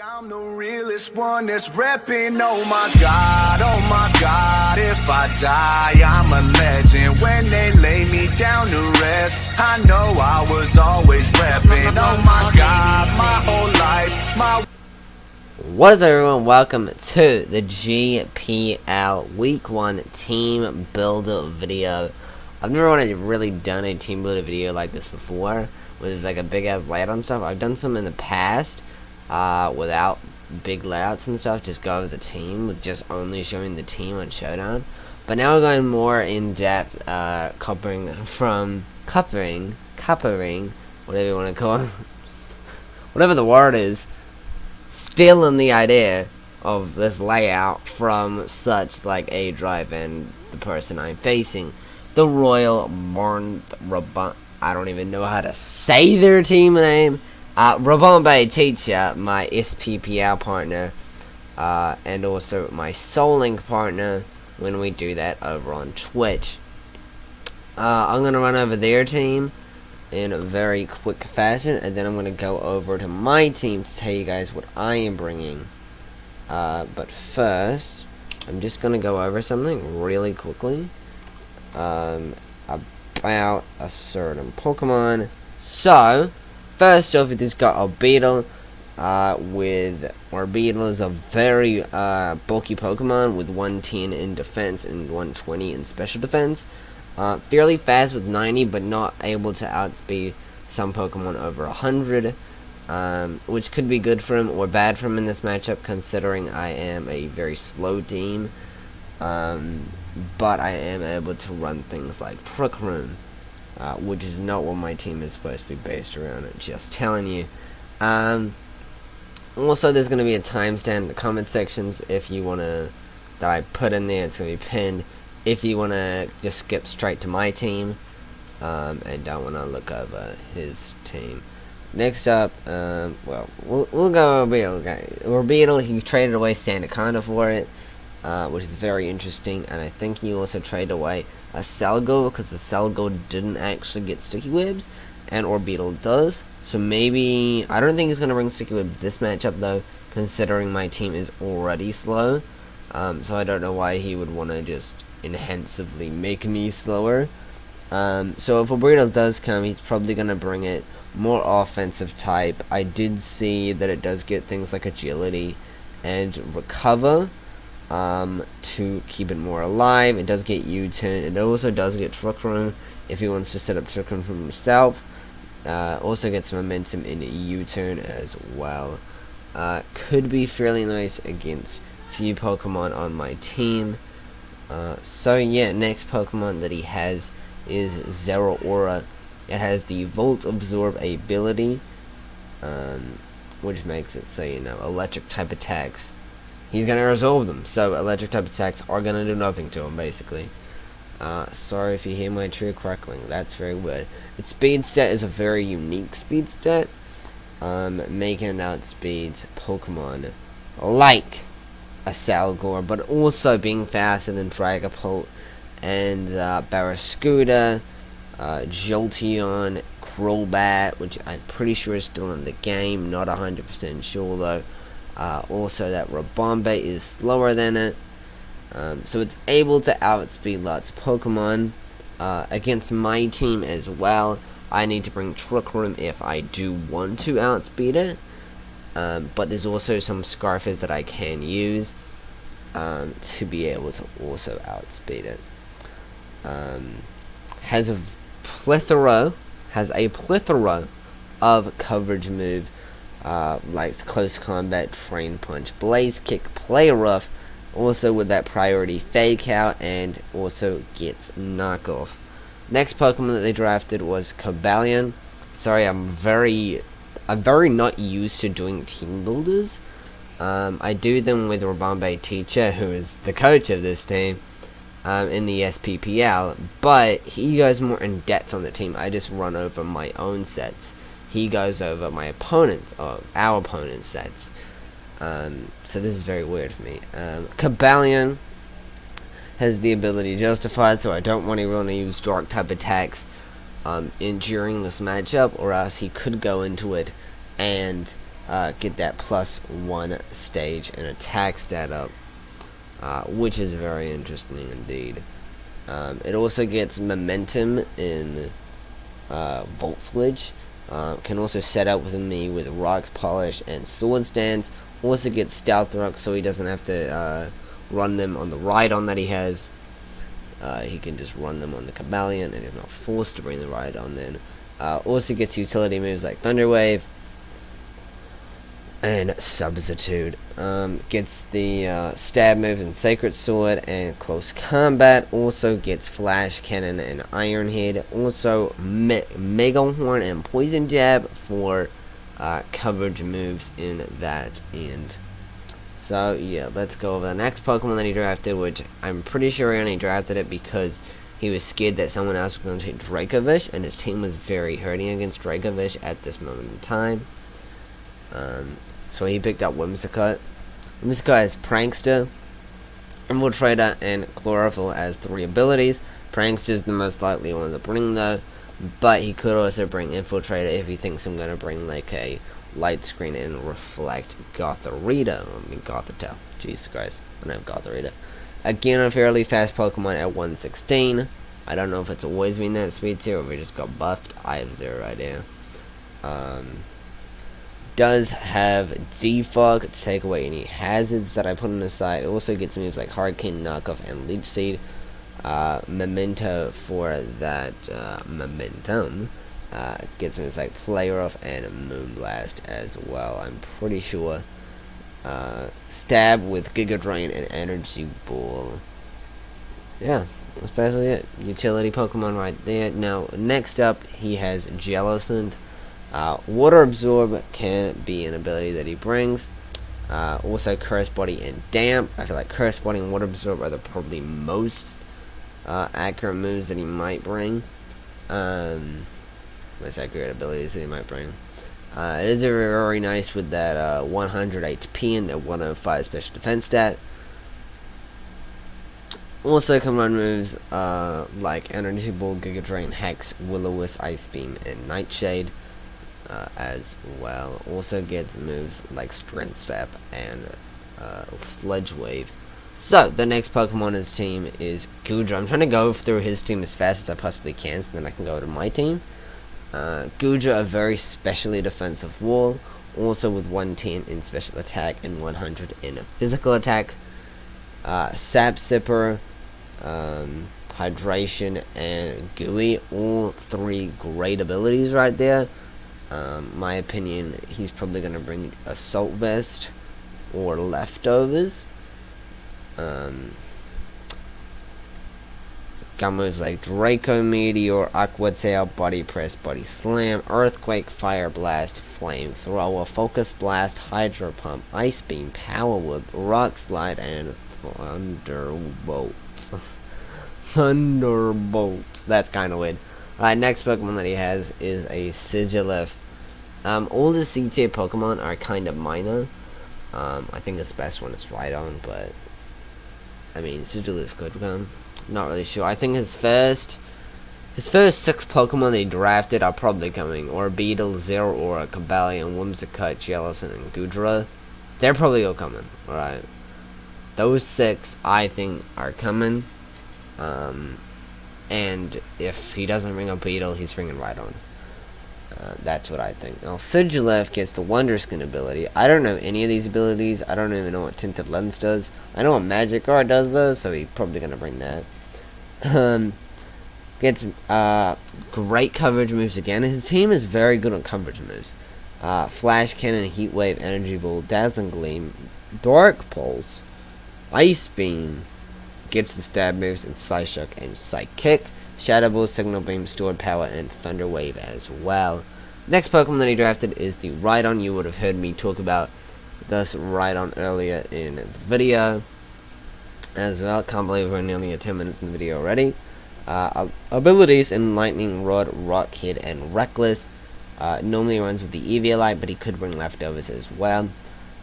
I'm the realest one that's repping. Oh my God, if I die, I'm a legend. When they lay me down to rest, I know I was always repping. Oh my God, my whole life, What is up, everyone? Welcome to the GPL Week 1 Team Builder video. I've never really done a Team Builder video like this before, where there's like a big ass layout and stuff. I've done some in the past, without big layouts and stuff, just go over the team with just only showing the team on Showdown. But now we're going more in depth, coupling, whatever you want to call it, whatever the word is. Stealing the idea of this layout from such like a drive and the person I'm facing, the Royal Ribombee. I don't even know how to say their team name. Ribombee teacher, my SPPL partner, and also my Soul Link partner when we do that over on Twitch. I'm gonna run over their team in a very quick fashion, and then I'm going to go over to my team to tell you guys what I am bringing. But first, I'm just going to go over something really quickly about a certain Pokemon. So, first off, it's got Orbeetle. Orbeetle is a very bulky Pokemon with 110 in defense and 120 in special defense. Fairly fast with 90, but not able to outspeed some Pokemon over 100, which could be good for him or bad for him in this matchup, considering I am a very slow team, but I am able to run things like Trick Room, which is not what my team is supposed to be based around, just telling you. Also, there's going to be a timestamp in the comment sections if you want to, that I put in there. It's going to be pinned. If you want to just skip straight to my team, and don't want to look over his team. Next up, well, we'll go Orbeetle. Okay. Orbeetle, he traded away Sandaconda for it, which is very interesting, and I think he also traded away a Selgo, because the Selgo didn't actually get Sticky Webs, and Orbeetle does, so maybe, I don't think he's going to bring Sticky Webs this matchup, though, considering my team is already slow, so I don't know why he would want to just enhancively make me slower. So if Orbeetle does come, he's probably going to bring it more offensive type. I did see that it does get things like agility and recover, to keep it more alive. It does get U-turn. It also does get Trick Room if he wants to set up Trick Room for himself. Also gets momentum in U-turn as well. Could be fairly nice against few Pokemon on my team. So yeah, next Pokemon that he has is Zeraora. It has the Volt Absorb ability, which makes it so, electric type attacks, he's gonna resolve them. So electric type attacks are gonna do nothing to him, basically. Sorry if you hear my tree crackling, that's very weird. Its speed stat is a very unique speed stat, making it outspeed Pokemon like a Salgor, but also being faster than Dragapult and Barraskewda, Jolteon, Crobat, which I'm pretty sure is still in the game, not 100% sure though. Also that Ribombee is slower than it, so it's able to outspeed lots of Pokemon. Against my team as well, I need to bring Trick Room if I do want to outspeed it. But there's also some Scarfers that I can use to be able to also outspeed it. Has a plethora of coverage move, like Close Combat, Train Punch, Blaze Kick, Play Rough, also with that priority Fake Out, and also gets Knockoff. Next Pokemon that they drafted was Cobalion. Sorry, I'm very not used to doing team builders. I do them with Ribombee teacher, who is the coach of this team, in the SPPL, but he goes more in depth on the team. I just run over my own sets. He goes over our opponent's sets. So this is very weird for me. Cobalion has the ability Justified, so I don't want to really use dark type attacks during this matchup, or else he could go into it and get that +1 stage and attack stat up, which is very interesting indeed. It also gets momentum in Volt Switch. Can also set up with me with Rock Polish and Sword Stance. Also gets Stealth Rock, so he doesn't have to run them on the Rhydon that he has. He can just run them on the Cabalion, and he's not forced to bring the Rhydon in. Also gets utility moves like Thunder Wave and Substitute. Gets the stab move and Sacred Sword and Close Combat. Also gets Flash Cannon and Iron Head. Also Mega Horn and Poison Jab for coverage moves in that end. So yeah, let's go over the next Pokemon that he drafted, which I'm pretty sure he only drafted it because he was scared that someone else was going to take Dracovish, and his team was very hurting against Dracovish at this moment in time. So he picked up Whimsicott. Whimsicott has Prankster, Infiltrator, and Chlorophyll as 3 abilities. Prankster is the most likely one to bring though, but he could also bring Infiltrator if he thinks I'm going to bring like a Light Screen and Reflect Gothorita. Gothita. Jesus Christ, I don't have Gothorita. Again, a fairly fast Pokemon at 116. I don't know if it's always been that speed too, or if it just got buffed. I have zero idea. Does have Defog to take away any hazards that I put on the side. It also gets moves like Hurricane, Knockoff, and Leech Seed. Memento for that momentum. Gets moves like Play Rough and Moonblast as well. I'm pretty sure. Stab with Giga Drain and Energy Ball. Yeah, that's basically it. Utility Pokemon right there. Now, next up, he has Jellicent. Water Absorb can be an ability that he brings. Also, Curse Body and Damp. I feel like Curse Body and Water Absorb are the probably most accurate moves that he might bring. Most accurate abilities that he might bring. It is very nice with that 100 HP and the 105 special defense stat. Also can run moves like Energy Ball, Giga Drain, Hex, Will-O-Wisp, Ice Beam, and Nightshade as well. Also gets moves like Strength Step and Sledge Wave. So, the next Pokemon on his team is Goodra. I'm trying to go through his team as fast as I possibly can, so then I can go to my team. Goodra, a very specially defensive wall, also with 110 in special attack and 100 in physical attack. Sap Sipper, Hydration, and Gooey, all 3 great abilities right there. My opinion, he's probably going to bring Assault Vest or Leftovers. Got moves like Draco Meteor, Aqua Tail, Body Press, Body Slam, Earthquake, Fire Blast, Flamethrower, Focus Blast, Hydro Pump, Ice Beam, Power Whip, Rock Slide, and Thunderbolts. Thunderbolts. That's kind of weird. Alright, next Pokemon that he has is a Sigilyph. All the C-tier Pokemon are kind of minor. I think it's best when it's Rhydon, but I mean, Sigilyph could come. Not really sure. I think his first 6 Pokemon they drafted are probably coming. Or Beetle, Zeraora, Cabalion, Whimsicott, Jellicent, and Goodra. They're probably all coming. Alright. Those 6, I think, are coming. And if he doesn't bring a Beetle, he's bringing Rhydon. That's what I think. Now, Sigilyph gets the Wonder Skin ability. I don't know any of these abilities. I don't even know what Tinted Lens does. I know what Magikarp does, though, so he's probably going to bring that. Gets great coverage moves again. His team is very good on coverage moves. Flash Cannon, Heat Wave, Energy Ball, Dazzling Gleam, Dark Pulse, Ice Beam. Gets the stab moves in Psyshock and Psychic. Shadow Ball, Signal Beam, Stored Power, and Thunder Wave as well. Next Pokemon that he drafted is the Rhydon. You would have heard me talk about this Rhydon earlier in the video as well. Can't believe we're nearly at 10 minutes in the video already. Abilities in Lightning Rod, Rock Head, and Reckless. Normally runs with the Eviolite, but he could bring Leftovers as well.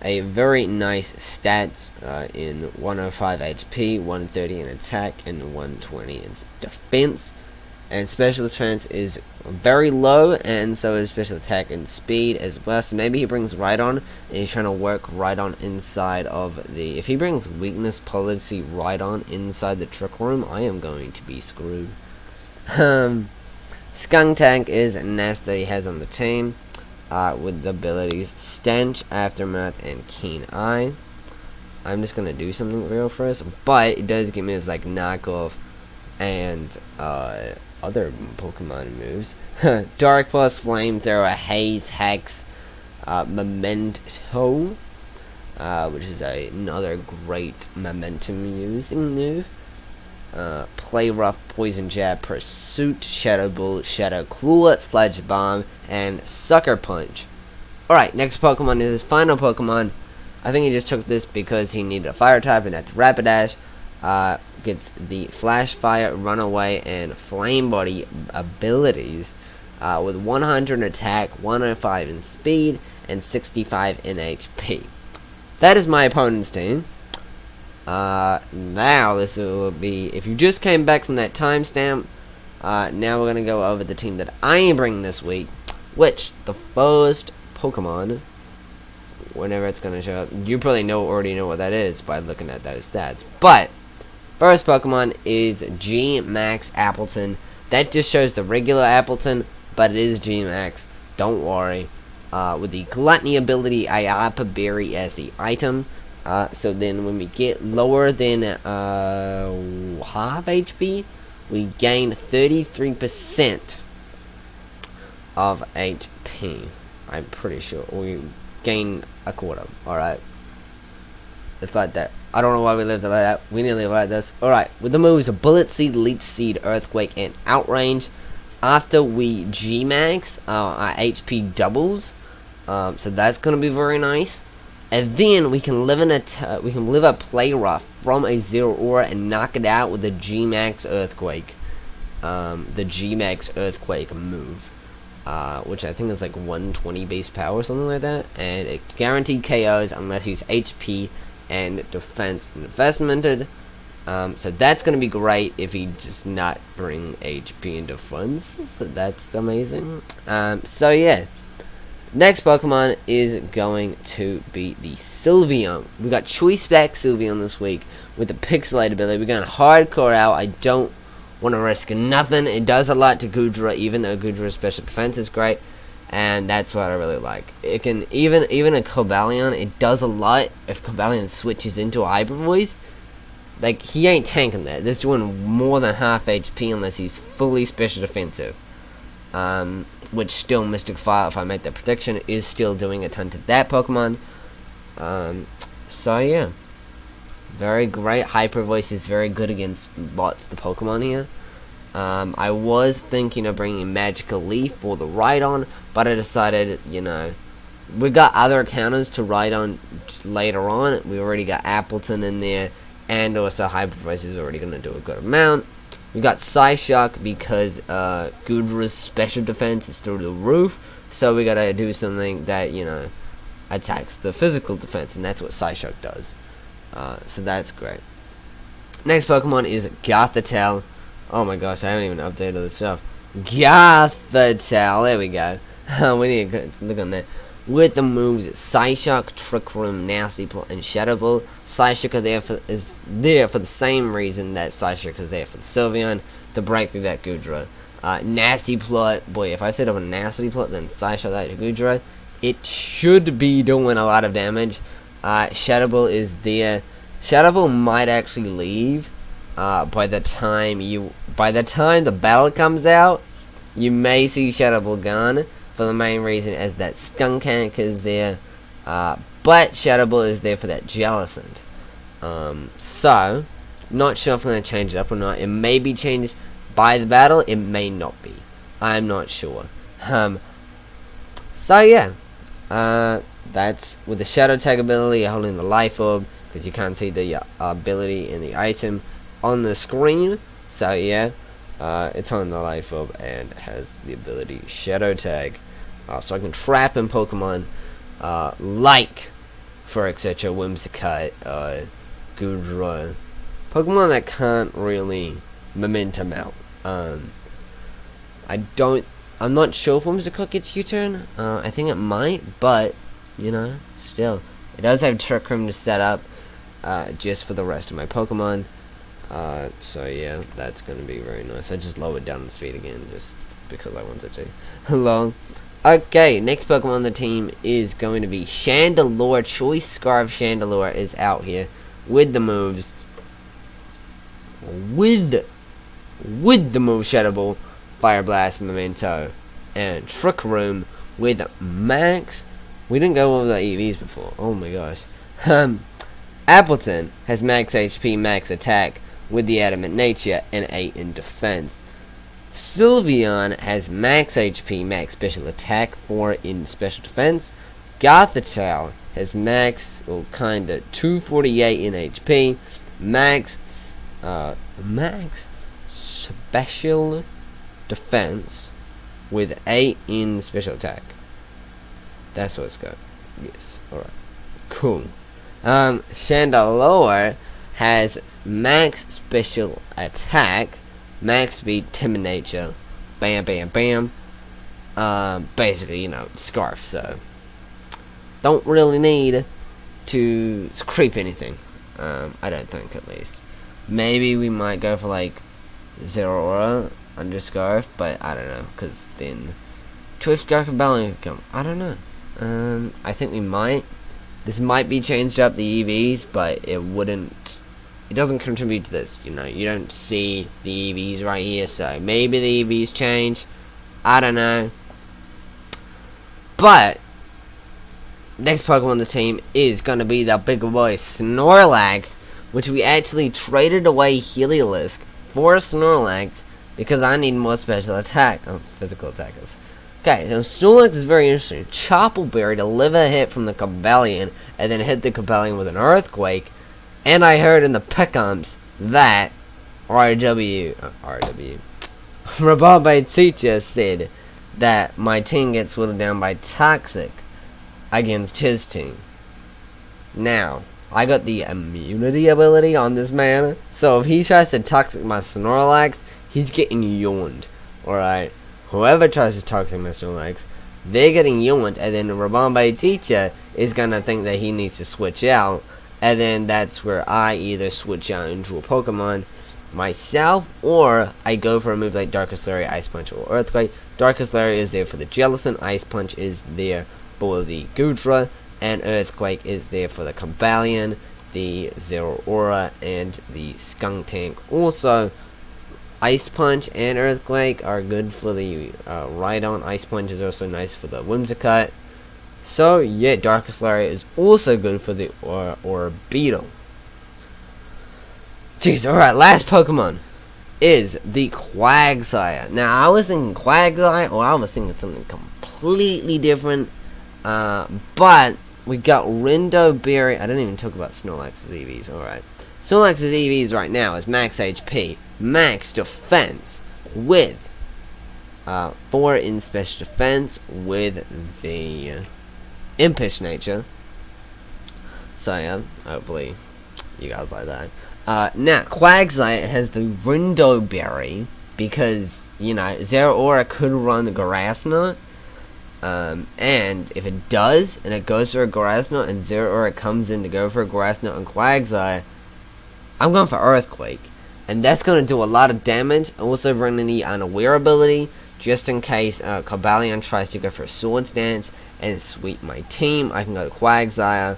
A very nice stats in 105 HP, 130 in attack, and 120 in defense. and special defense is very low, and so is special attack and speed as well. So maybe he brings Rhydon, and he's trying to work Rhydon inside of the... If he brings weakness policy Rhydon inside the trick room, I am going to be screwed. Skunk Tank is Nest that he has on the team, with the abilities Stench, Aftermath, and Keen Eye. I'm just gonna do something real first, but it does give me like knockoff and other Pokemon moves. Dark Pulse, Flamethrower, Haze, Hex, Memento, which is another great momentum using move. Play Rough, Poison Jab, Pursuit, Shadow Ball, Shadow Claw, Sludge Bomb, and Sucker Punch. Alright, next Pokemon is his final Pokemon. I think he just took this because he needed a fire type, and that's Rapidash. Gets the Flash Fire, Runaway, and Flame Body abilities with 100 in attack, 105 in speed, and 65 in HP. That is my opponent's team. Now this will be, if you just came back from that timestamp, now we're gonna go over the team that I am bringing this week, which the first Pokemon, whenever it's gonna show up, you probably already know what that is by looking at those stats. But first Pokemon is G-Max Appleton. That just shows the regular Appleton, but it is G-Max. Don't worry. With the Gluttony ability, Iapa Berry as the item. So then when we get lower than half HP, we gain 33% of HP. I'm pretty sure. We gain a quarter. Alright. It's like that. I don't know why we lived it like that. We nearly like this. Alright. With the moves of Bullet Seed, Leech Seed, Earthquake, and Outrange. After we G-Max, our HP doubles. So that's going to be very nice. And then we can live a Play Rough from a Zero Aura and knock it out with the G-Max Earthquake. The G-Max Earthquake move. Which I think is like 120 base power or something like that. And it guaranteed KOs unless he's HP and defense investmented. So that's going to be great if he does not bring HP and defense. So that's amazing. So yeah. Next Pokemon is going to be the Sylveon. We got Choice Back Sylveon this week with the Pixelate ability. We're going Hardcore out. I don't want to risk nothing. It does a lot to Goodra, even though Goodra's special defense is great. And that's what I really like. It can, even a Cobalion, it does a lot if Cobalion switches into a Hyper Voice. Like, he ain't tanking that. This is doing more than half HP unless he's fully special defensive. Which still Mystic Fire, if I make that prediction, is still doing a ton to that Pokemon. So yeah. Very great. Hyper Voice is very good against lots of the Pokemon here. I was thinking of bringing Magical Leaf for the Rhydon, but I decided, you know, we got other counters to Rhydon later on. We already got Appleton in there, and also Hyper Voice is already going to do a good amount. We got Psyshock because Goodra's special defense is through the roof, so we gotta do something that, you know, attacks the physical defense, and that's what Psyshock does. So that's great. Next Pokemon is Gothitelle. Oh my gosh, I haven't even updated this stuff. Gothitelle, there we go. We need to look on that. With the moves Psyshock, Trick Room, Nasty Plot, and Shadow Ball. Psyshock is there for the same reason that Psyshock is there for the Sylveon, to break through that Goodra. Nasty Plot, boy, if I set up a Nasty Plot, then Psyshock that to Goodra, it should be doing a lot of damage. Shadow Ball is there. Shadow Ball might actually leave by the time the battle comes out. You may see Shadow Ball gone. For the main reason as that Skunkank is there, but Shadow Ball is there for that Jellicent. So, not sure if I'm going to change it up or not. It may be changed by the battle, it may not be. I'm not sure. So yeah, that's with the Shadow Tag ability, holding the Life Orb, because you can't see the ability in the item on the screen. So yeah. It's on the Life Orb and has the ability Shadow Tag. So I can trap in Pokemon like, for etc., Whimsicott, Goodra. Pokemon that can't really momentum out. I'm not sure if Whimsical Cook gets U-turn. I think it might, but, you know, still. It does have Trick Room to set up, just for the rest of my Pokemon. So yeah, that's gonna be very nice. I just lowered down the speed again, just because I wanted to. Long. Okay, next Pokemon on the team is going to be Chandelure. Choice Scarf Chandelure is out here with the moves. With the move Shadow Ball, Fire Blast, Memento, and Trick Room with Max. We didn't go over the EVs before. Oh my gosh. Appleton has Max HP, Max Attack with the Adamant Nature, and 8 in Defense. Sylveon has Max HP, Max Special Attack, 4 in Special Defense. Gothitelle has Max, or kinda, 248 in HP, Max Special Defense with 8 in Special Attack. That's what it's got. Yes, alright. Cool. Chandelure has Max Special Attack, Max Speed, Timid Nature, bam, bam, bam. Basically, you know, Scarf, so don't really need to creep anything. I don't think, at least. Maybe we might go for, like, Zero Aura under Scarf, but I don't know, because then Choice Scarf and Balloon could come. I don't know. I think we might. This might be changed up, the EVs, but it doesn't contribute to this, you know. You don't see the EVs right here, so maybe the EVs change. I don't know. But next Pokemon on the team is going to be the big boy Snorlax, which we actually traded away Heliolisk for Snorlax because I need more special attack. Physical attackers. Okay, so Snorlax is very interesting. Chople Berry to live a hit from the Cobalion, and then hit the Cobalion with an Earthquake. And I heard in the pickums that Ribombee teacher said that my team gets whittled down by Toxic against his team. Now, I got the immunity ability on this man, so if he tries to Toxic my Snorlax, he's getting yawned. Alright? Whoever tries to Toxic my Snorlax, they're getting yawned, and then the Ribombee teacher is gonna think that he needs to switch out, and then that's where I either switch out into a Pokemon myself, or I go for a move like Darkest Larry, Ice Punch, or Earthquake. Darkest Larry is there for the Jellicent, Ice Punch is there for the Goodra, and Earthquake is there for the Cobalion, the Zero Aura, and the Skuntank. Also, Ice Punch and Earthquake are good for the Rhydon. Ice Punch is also nice for the Whimsicott. So, yeah, Darkest Larry is also good for the Orbeetle. Jeez, alright, last Pokemon is the Quagsire. Now, I was thinking Quagsire, or I was thinking something completely different. But we got Ribombee. I didn't even talk about Snorlax's EVs, alright. Snorlax's EVs right now is Max HP, Max Defense, with 4 in Special Defense, with the Impish Nature. So yeah, hopefully you guys like that. Now, Quagsire has the Ribombee, because, you know, Zero Aura could run the Grass Knot. And if it does, and it goes for a Grass Knot, and Zero Aura comes in to go for a Grass Knot on Quagsire, I'm going for Earthquake. And that's going to do a lot of damage. Also running the Unaware ability, just in case Cobalion tries to go for a Swords Dance and sweep my team. I can go to Quagsire,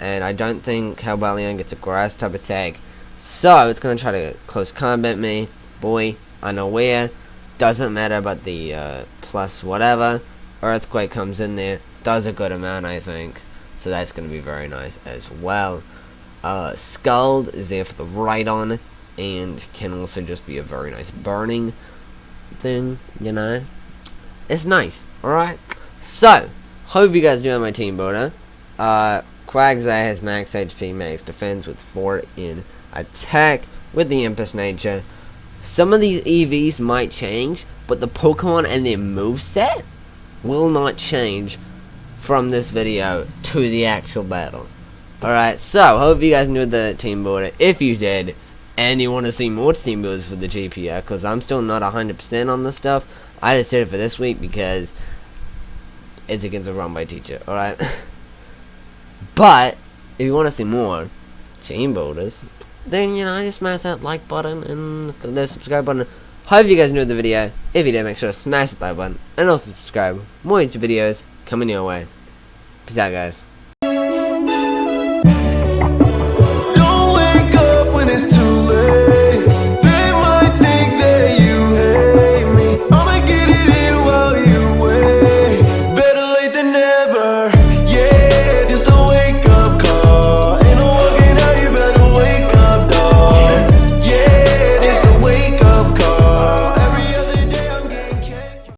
and I don't think Cobalion gets a Grass type attack. So, it's going to try to close combat me. Boy, Unaware. Doesn't matter about the plus whatever. Earthquake comes in there. Does a good amount, I think. So that's going to be very nice as well. Scald is there for the Rhydon, and can also just be a very nice burning thing, you know. It's nice, alright? So, hope you guys enjoy my team builder. Quagsire has max HP, max defense with 4 in attack with the Impish Nature. Some of these EVs might change, but the Pokemon and their moveset will not change from this video to the actual battle. Alright, so, hope you guys enjoyed the team builder. If you did, and you want to see more team builders for the GPL, because I'm still not 100% on this stuff, I just did it for this week because it's against a Ribombee teacher, alright? But, if you want to see more team builders, then, you know, just smash that like button and the subscribe button. Hope you guys enjoyed the video. If you did, make sure to smash that like button and also subscribe. More YouTube videos coming your way. Peace out, guys.